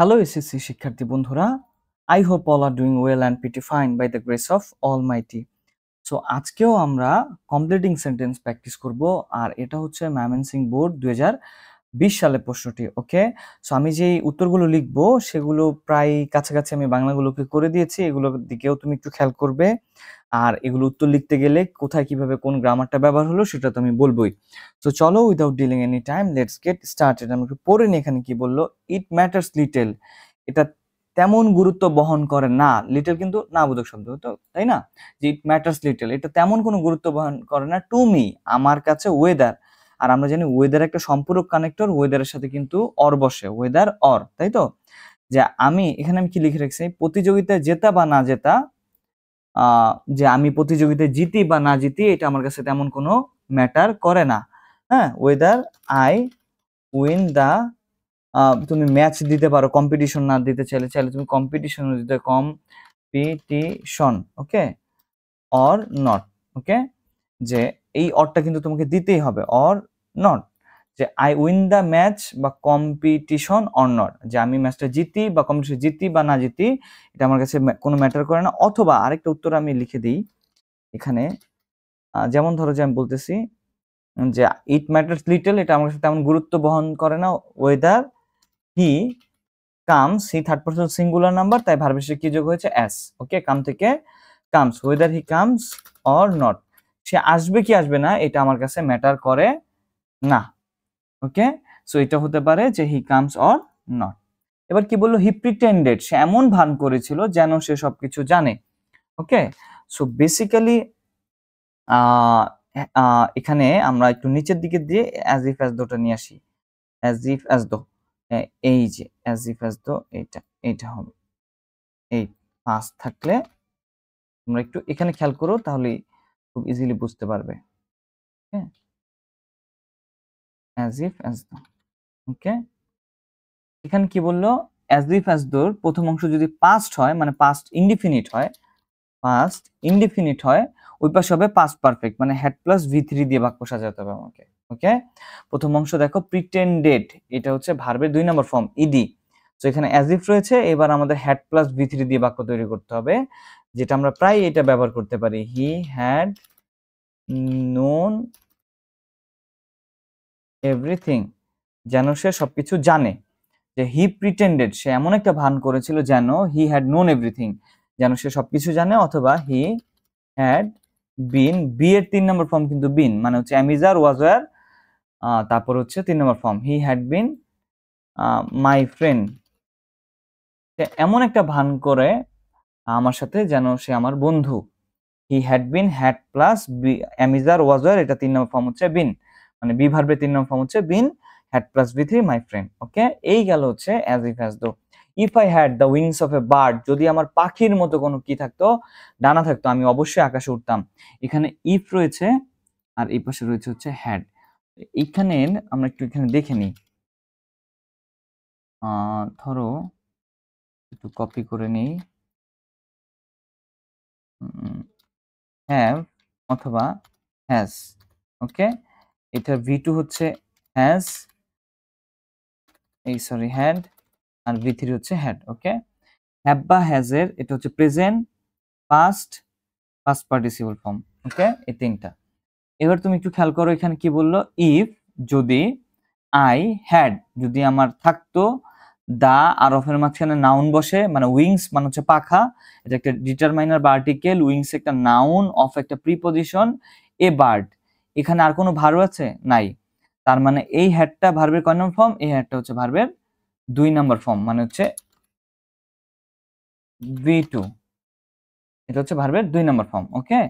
Hello SSC শিক্ষার্থী বন্ধুরা, I hope all are doing well and pretty fine by the grace of almighty. So আজকেও আমরা completing sentence practice করব, আর এটা হচ্ছে ময়মনসিংহ বোর্ড 2020 সালের প্রশ্নটি। ওকে, সো আমি যেই উত্তরগুলো লিখবো সেগুলো প্রায় কাছাকাছি আমি বাংলাগুলোকে করে দিয়েছি, এগুলোর দিকেও তুমি একটু খেয়াল করবে। আর এগুলো উত্তর লিখতে গেলে কোথায় কিভাবে কোন গ্রামারটা ব্যবহার হলো সেটা তো আমি বলবোই। তো চলো, without dealing any time, let's get started. আমি একটু পড়ে নিই এখানে কি বললো। ইট ম্যাটার্স লিটল, এটা তেমন গুরুত্ব বহন করে না। লিটল কিন্তু না বোধক শব্দ, তো তাই না? যে ইট ম্যাটার্স লিটল, এটা তেমন কোনো গুরুত্ব বহন করে না টু মি, আমার কাছে, ওয়েদার। আর আমরা জানি ওয়েদার একটা সম্পূরক কানেক্টর, ওয়েদারের সাথে কিন্তু অর বসে, ওয়েদার অর, তাই তো? যে আমি এখানে আমি কি লিখে রাখছি, প্রতিযোগিতায় জেতা বা না জেতা, যে আমি প্রতিযোগিতায় জিতি বা না জিতি এটা আমার কাছে তেমন কোনো ম্যাটার করে না। হ্যাঁ, ওয়েদার আই উইন দা, তুমি ম্যাচ দিতে পারো, কম্পিটিশন না দিতে চাইলে চাইলে তুমি কম্পিটিশন দিতে, কম্পিটিশন, ওকে, অর নট। ওকে, যে এই অরটা কিন্তু তোমাকে দিতেই হবে, অর নট। যে আই উইন দ্য ম্যাচ বা কম্পিটিশন অর নট, যে আমি ম্যাচটা জিতি বা কম্পিটিশন জিতি বা না জিতি এটা আমার কাছে কোনো ম্যাটার করে না। অথবা আরেকটা উত্তর আমি লিখে দিই এখানে, যেমন ধরো যে আমি বলতেছি যে ইট ম্যাটার্স লিটল, এটা আমার কাছে তেমন গুরুত্ব বহন করে না, weather he comes, he third person singular number, তাই ভার্বের শেষে কি যোগ হয়েছে, এস। ওকে, কাম থেকে comes, whether he comes or not, সে আসবে কি আসবে না এটা আমার কাছে ম্যাটার করে না। ওকে, সো এটা হতে পারে যে হি কামস অর নট। এবার কি বললো, হি প্রিটেন্ডেড, সে এমন ভান করেছিল যেন সে সবকিছু জানে। ওকে, সো বেসিক্যালি এখানে আমরা একটু নিচের দিকে দিয়ে অ্যাজ ইফ অ্যাজ দোটা নিয়ে আসি। অ্যাজ ইফ অ্যাজ দো, এই যে অ্যাজ ইফ অ্যাজ দো, এইটা হবে। এই পাস থাকলে তোমরা একটু এখানে খেয়াল করো, তাহলে খুব ইজিলি বুঝতে পারবে। হ্যাঁ, অ্যাজ ইফ অ্যাজ দো। ওকে, এখানে কি বললো, অ্যাজ ইফ অ্যাজ দোর প্রথম অংশ যদি পাস্ট হয়, মানে পাস্ট ইনডিফিনিট হয়, পাস্ট ইনডিফিনিট হয়, ওই পাশে হবে পাস্ট পারফেক্ট, মানে হ্যাড প্লাস V3 দিয়ে বাক্য সাজাতে হবে আমাকে। ওকে, প্রথম অংশ দেখো প্রিটেন্ডেড, এটা হচ্ছে ভার্বের 2 নম্বর ফর্ম, ইডি। তো এখানে অ্যাজ ইফ রয়েছে, এবার আমাদের হ্যাড প্লাস V3 দিয়ে বাক্য তৈরি করতে হবে, যেটা আমরা প্রায় এটা ব্যবহার করতে পারি, হি হ্যাড নোন এভরিথিং, যেন সে সবকিছু জানে। যে হি প্রিটেন্ডেড, সে এমন একটা ভান করেছিল যেন, হি হ্যাড নোন এভরিথিং, যেন সে সবকিছু জানে। অথবা হি হ্যাড বিন, বি এর 3 নম্বর ফর্ম কিন্তু বিন, মানে হচ্ছে অ্যামিজার ওয়াজার, তারপর হচ্ছে 3 number form, he had been my friend, এমন একটা ভান করে আমার সাথে যেন সে আমার বন্ধু। He had been, had plus অ্যামিজার ওয়াজার, এটা 3 নম্বর ফর্ম হচ্ছে বিন, মানে বি ভার্বের 3 নম্বর ফর্ম হচ্ছে been, had plus V3 my friend. Okay, এই গেল হচ্ছে as if as though. If I had the wings of a bird, যদি আমার পাখির মতো কোনো কি থাকতো, ডানা থাকতো, আমি অবশ্যই আকাশে উঠতাম। এখানে ইফ রয়েছে আর এই পাশে রয়েছে হচ্ছে হ্যাড। এখানে আমরা একটু এখানে দেখে নিই, ধরো একটু কপি করে নিই, হ্যাভ অথবা হ্যাজ। ওকে, এটা V2 হচ্ছে হ্যাজ, এই সরি হ্যাড, আর V3 হচ্ছে হ্যাড। ওকে, হ্যাভ বা হ্যাজ এর এটা হচ্ছে present, past, past participle form. Okay, এই তিনটা। এবার তুমি একটু খেয়াল করো, এখানে কি বললো, ইফ যদি আই হ্যাড, যদি আমার থাকতো, দা আর অফের মাঝখানে নাউন বসে, মানে উইংস মানে হচ্ছে পাখা, এটা একটা ডিটারমাইনার বা আর্টিকেল, উইংস একটা নাউন, অফ একটা প্রিপজিশন, এ বার্ড, এখানে আর কোনো ভার্ব আছে নাই, তার মানে এই হ্যাডটা ভার্বের কয় নম্বর ফর্ম, এই হ্যাডটা হচ্ছে ভার্বের 2 নম্বর ফর্ম, মানে হচ্ছে V2, এটা হচ্ছে ভার্বের 2 নম্বর ফর্ম। ওকে,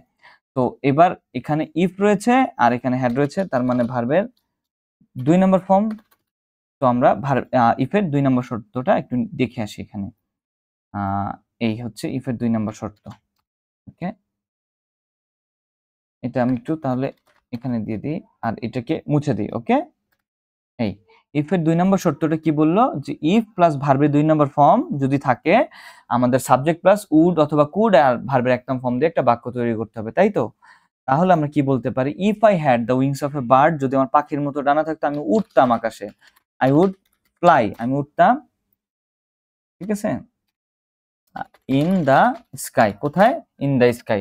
তো এবার এখানে ইফ রয়েছে আর এখানে হ্যাড রয়েছে, তার মানে ভার্বের 2 নম্বর ফর্ম। তো আমরা ইফের 2 নম্বর শর্তটা একটু দেখে আসি এখানে। এই হচ্ছে ইফের 2 নম্বর শর্ত। ওকে, এটা আমি একটু তাহলে এখানে দিয়ে দিই আর এটাকে মুছে দিই। ওকে, এই ইফের 2 নম্বর শর্তটা কি বললো, যে ইফ প্লাস ভার্বের 2 নম্বর ফর্ম যদি থাকে, আমাদের সাবজেক্ট প্লাস উড অথবা কুড আর ভার্বের এক নম্বর ফর্ম দিয়ে একটা বাক্য তৈরি করতে হবে, তাই তো? তাহলে আমরা কি বলতে পারি, if I had the wings of a bird, যদি আমার পাখির মতো ডানা থাকতো, আমি উড়তাম আকাশে, আই উড ফ্লাই, আমি উঠতাম ঠিক আছে, ইন দা স্কাই, কোথায়, ইন দা স্কাই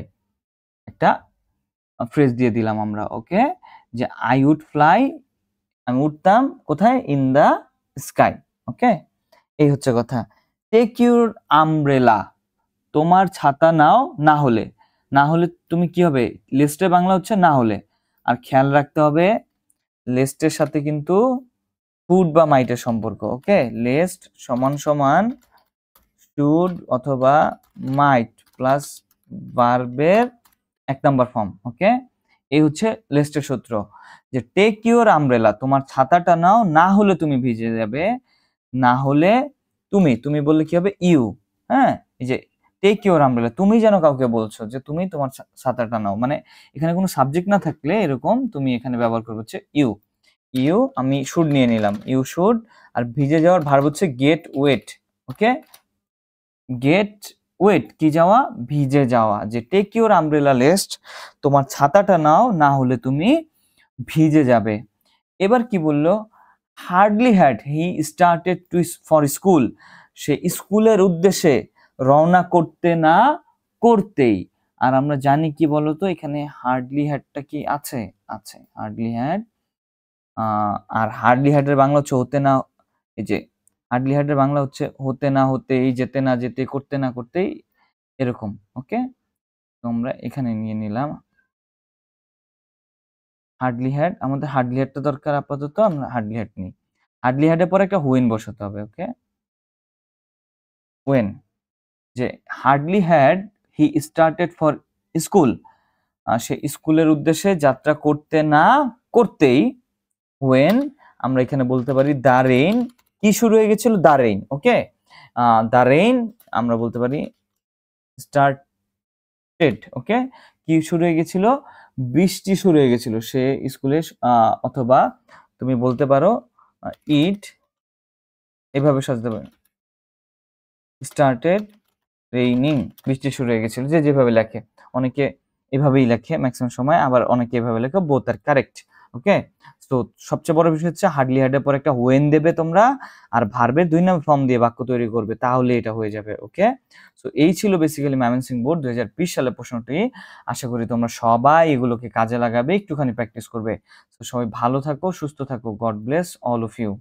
একটা ফ্রেজ দিয়ে দিলাম আমরা। ওকে, যে আই উড ফ্লাই, আমি উঠতাম কোথায়, ইন দা স্কাই। ওকে, এই হচ্ছে কথা। টেক ইউর আমব্রেলা, তোমার ছাতা নাও, না হলে, না হলে তুমি কি হবে, লিস্টের বাংলা হচ্ছে না হলে। আর খেয়াল রাখতে হবে লেস্টের সাথে কিন্তু শুড বা মাইটের সম্পর্ক। ওকে, লেস্ট সমান সমান শুড অথবা মাইট প্লাস ভার্বের 1 নাম্বার ফর্ম। ওকে, এই হচ্ছে লেস্টের সূত্র, যে টেক ইউর আমব্রেলা, তোমার ছাতাটা নাও, না হলে তুমি ভিজে যাবে। না হলে তুমি, তুমি বললে কি হবে, ইউ। হ্যাঁ, এই যে টেক ইউর আমব্রেলা, তুমি যেন কাউকে বলছো যে তুমি তোমার ছাতাটা নাও, মানে এখানে কোনো সাবজেক্ট না থাকলে এরকম তুমি এখানে ব্যবহার করবে হচ্ছে ইউ। ইউ, আমি শুড নিয়ে নিলাম, ইউ শুড। আর ভিজে যাওয়ার ভার্ব হচ্ছে গেট ওয়েট। ওকে, গেট ওয়েট কি যাওয়া, ভিজে যাওয়া। যে টেক ইউর আমব্রেলা লেস্ট, তোমার ছাতাটা নাও, না হলে তুমি ভিজে যাবে। এবার কি বললো, hardly had he started to for school, সে স্কুলের উদ্দেশ্যে রওনা করতে না করতেই। আর আমরা জানি কি বলতো, এখানে হার্ডলি হ্যাডটা কি আছে, আছে হার্ডলি হ্যাড। আর হার্ডলি হ্যাডের বাংলা হচ্ছে হতে না, এই যে হার্ডলি হ্যাডের বাংলা হচ্ছে হতে না হতেই, যেতে না যেতে, করতে না করতেই, এরকম। ওকে, তো আমরা এখানে নিয়ে নিলাম হার্ডলি হ্যাড। আমাদের হার্ডলি হ্যাডটা দরকার আপাতত, আমরা হার্ডলি হ্যাড নিই। হার্ডলি হ্যাডের পরে একটা হুইন বসাতে হবে। ওকে, ওয়েন, যে hardly had he started for school, সে স্কুলের উদ্দেশ্যে যাত্রা করতে না করতেই, ওয়েন আমরা এখানে বলতে পারি দ্য রেইন, কি শুরু হয়ে গেছিল, the rain. Okay, the rain আমরা বলতে পারি স্টার্টেড। ওকে, কি শুরু হয়ে গেছিল, বৃষ্টি শুরু হয়ে গেছিল সে স্কুলে। অথবা তুমি বলতে পারো ইট, এভাবে সাজতে পারো, স্টার্টেড রেইনিং, বৃষ্টি শুরু হয়ে গেছিল, যে যেভাবে লেখে, অনেকে এভাবেই লেখে ম্যাক্সিমাম সময়, আবার অনেকে এভাবে লেখে, বোথ আর কারেক্ট। ওকে, তো সবচেয়ে বড় বিষয় হচ্ছে হার্ডলি হ্যাডের পর একটা ওয়েন দেবে তোমরা, আর ভার্বের 2 নাম্বার ফর্ম দিয়ে বাক্য তৈরি করবে, তাহলে এটা হয়ে যাবে। ওকে, সো এই ছিল বেসিক্যালি ময়মনসিংহ বোর্ড 2020 সালের প্রশ্নটি। আশা করি তোমরা সবাই এগুলোকে কাজে লাগাবে, একটুখানি প্র্যাকটিস করবে। তো সবাই ভালো থাকো, সুস্থ থাকো, God bless all of you.